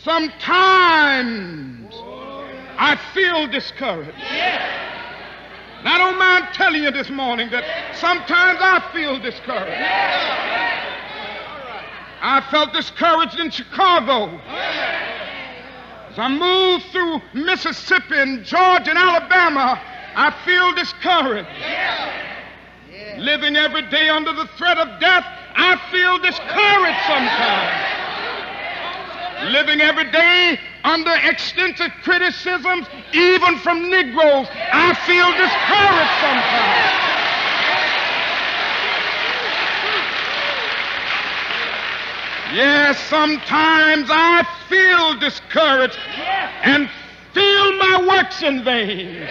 Sometimes I feel discouraged. And I don't mind telling you this morning that sometimes I feel discouraged. I felt discouraged in Chicago. As I moved through Mississippi and Georgia and Alabama, I feel discouraged. Living every day under the threat of death, I feel discouraged sometimes. Living every day under extensive criticisms, even from Negroes, I feel discouraged sometimes. Yes, sometimes I feel discouraged and feel my works in vain.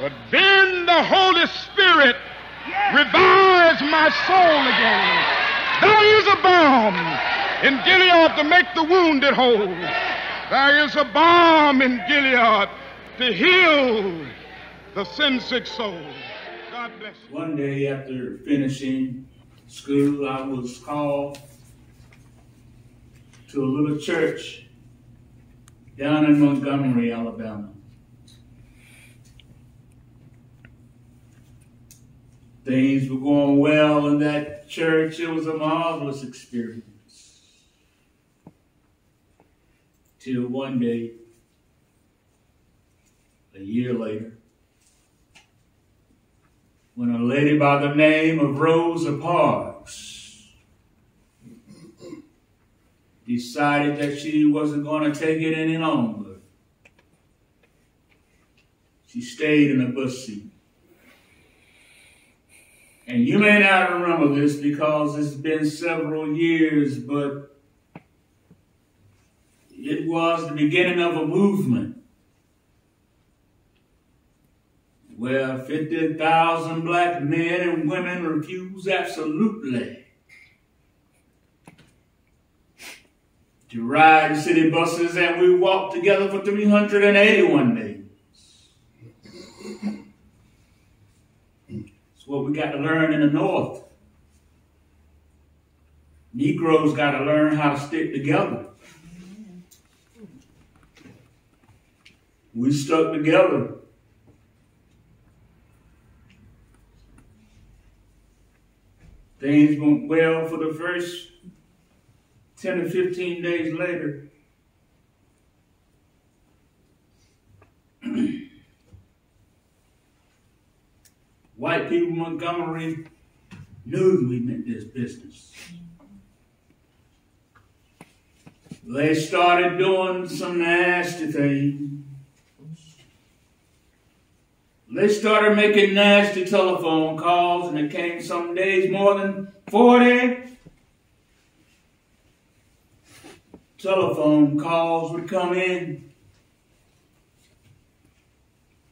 But then the Holy Spirit revives my soul again. There is a balm in Gilead to make the wounded whole. There is a balm in Gilead to heal the sin-sick soul. God bless you. One day after finishing school, I was called to a little church down in Montgomery, Alabama. Things were going well in that church. It was a marvelous experience. Till one day, a year later, when a lady by the name of Rosa Parks decided that she wasn't going to take it any longer. She stayed in a bus seat. And you may not remember this because it's been several years, but it was the beginning of a movement where 50,000 black men and women refused absolutely to ride city buses, and we walked together for 381 days. It's what we got to learn in the North. Negroes got to learn how to stick together. We stuck together. Things went well for the first 10 or 15 days later. White people in Montgomery knew we meant this business. They started doing some nasty things. They started making nasty telephone calls, and it came some days more than 40 telephone calls would come in,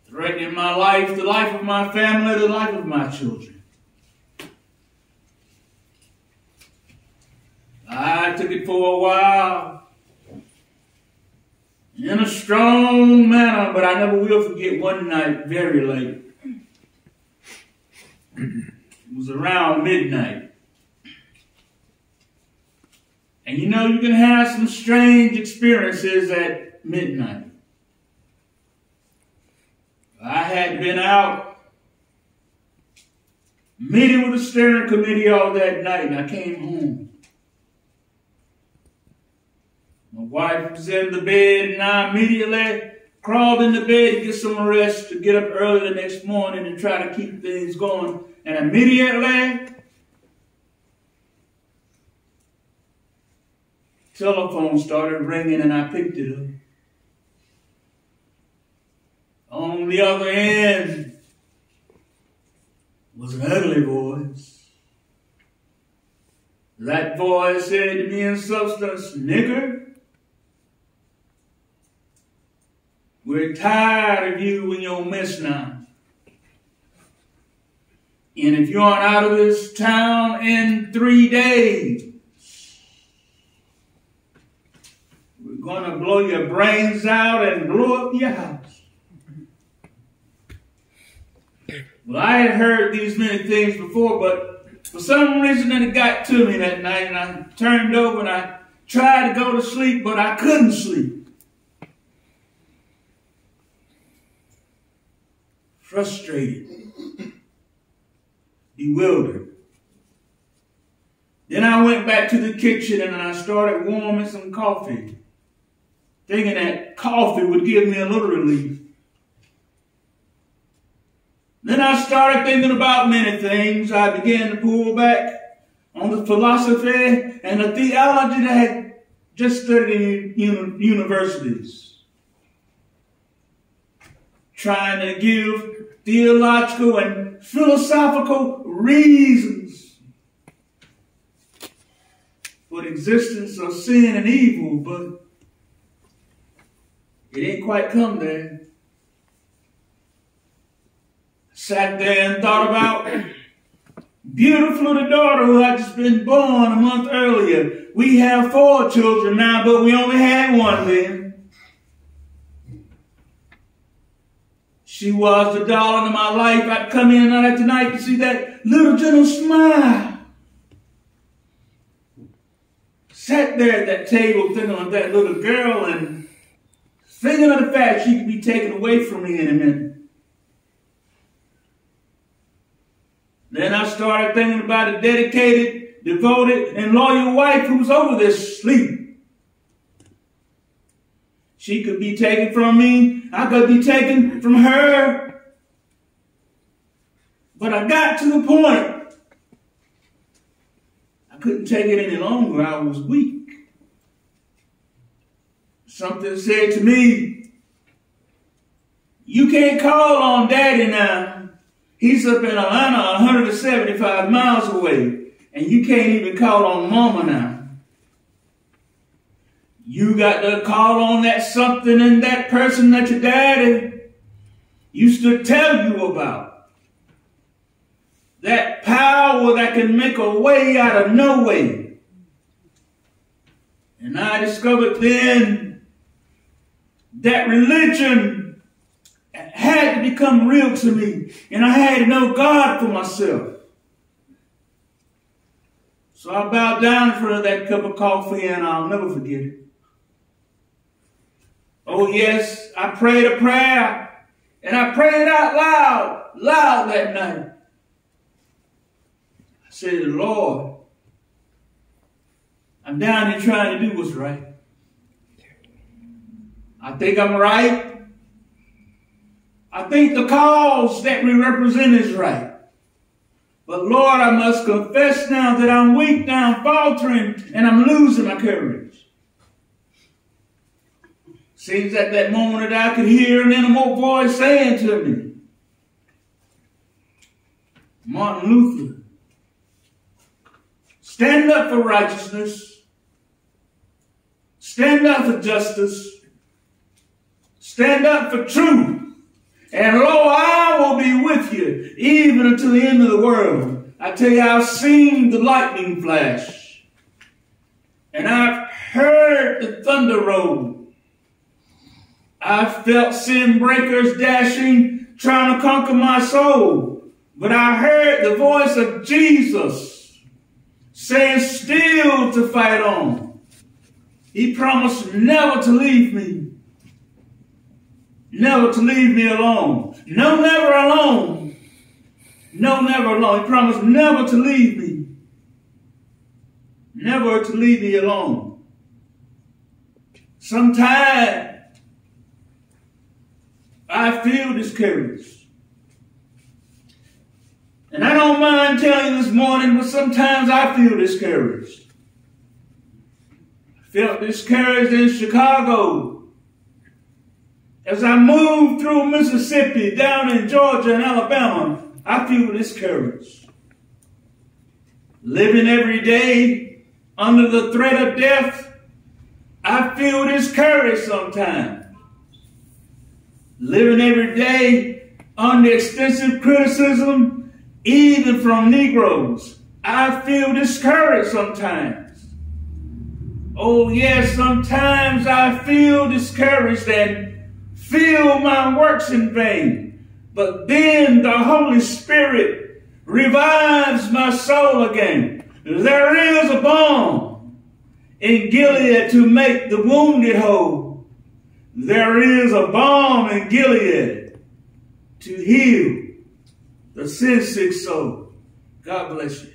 threatening my life, the life of my family, the life of my children. I took it for a while in a strong manner, but I never will forget one night, very late. It was around midnight. And you know, you can have some strange experiences at midnight. I had been out meeting with the steering committee all that night, and I came home. My wife was in the bed, and I immediately crawled in the bed to get some rest, to get up early the next morning and try to keep things going. And immediately, telephone started ringing, and I picked it up. On the other end was an ugly voice. That voice said to me in substance, "Nigger, we're tired of you and your mess now. And if you aren't out of this town in 3 days, we're going to blow your brains out and blow up your house." Well, I had heard these many things before, but for some reason it got to me that night, and I turned over and I tried to go to sleep, but I couldn't sleep. Frustrated, bewildered. Then I went back to the kitchen and I started warming some coffee, thinking that coffee would give me a little relief. Then I started thinking about many things. I began to pull back on the philosophy and the theology that I had just studied in universities, trying to give theological and philosophical reasons for the existence of sin and evil, but it ain't quite come there. Sat there and thought about beautiful little daughter who had just been born a month earlier. We have 4 children now, but we only had 1 then. She was the darling of my life. I'd come in night after night to see that little gentle smile. Sat there at that table thinking of that little girl and thinking of the fact she could be taken away from me in a minute. Then I started thinking about a dedicated, devoted, and loyal wife who's over there asleep. She could be taken from me. I could be taken from her. But I got to the point. I couldn't take it any longer. I was weak. Something said to me, you can't call on Daddy now. He's up in Atlanta 175 miles away, and you can't even call on Mama now. You got to call on that something and that person that your daddy used to tell you about. That power that can make a way out of no way. And I discovered then that religion had to become real to me, and I had to know God for myself. So I bowed down in front of that cup of coffee, and I'll never forget it. Oh yes, I prayed a prayer, and I prayed out loud that night. I said, Lord, I'm down here trying to do what's right. I think I'm right. I think the cause that we represent is right. But Lord, I must confess now that I'm weak now, I'm faltering, and I'm losing my courage. Seems at that moment that I could hear an inner voice saying to me, Martin Luther, stand up for righteousness. Stand up for justice. Stand up for truth. And lo, I will be with you even until the end of the world. I tell you, I've seen the lightning flash. And I've heard the thunder roll. I've felt sin breakers dashing, trying to conquer my soul. But I heard the voice of Jesus saying still to fight on. He promised never to leave me. Never to leave me alone. No, never alone. No, never alone. He promised never to leave me. Never to leave me alone. Sometimes I feel discouraged. And I don't mind telling you this morning, but sometimes I feel discouraged. I felt discouraged in Chicago. As I move through Mississippi, down in Georgia and Alabama, I feel discouraged. Living every day under the threat of death, I feel discouraged sometimes. Living every day under extensive criticism, even from Negroes, I feel discouraged sometimes. Oh yes, sometimes I feel discouraged and feel my works in vain. But then the Holy Spirit revives my soul again. There is a balm in Gilead to make the wounded whole. There is a balm in Gilead to heal the sin-sick soul. God bless you.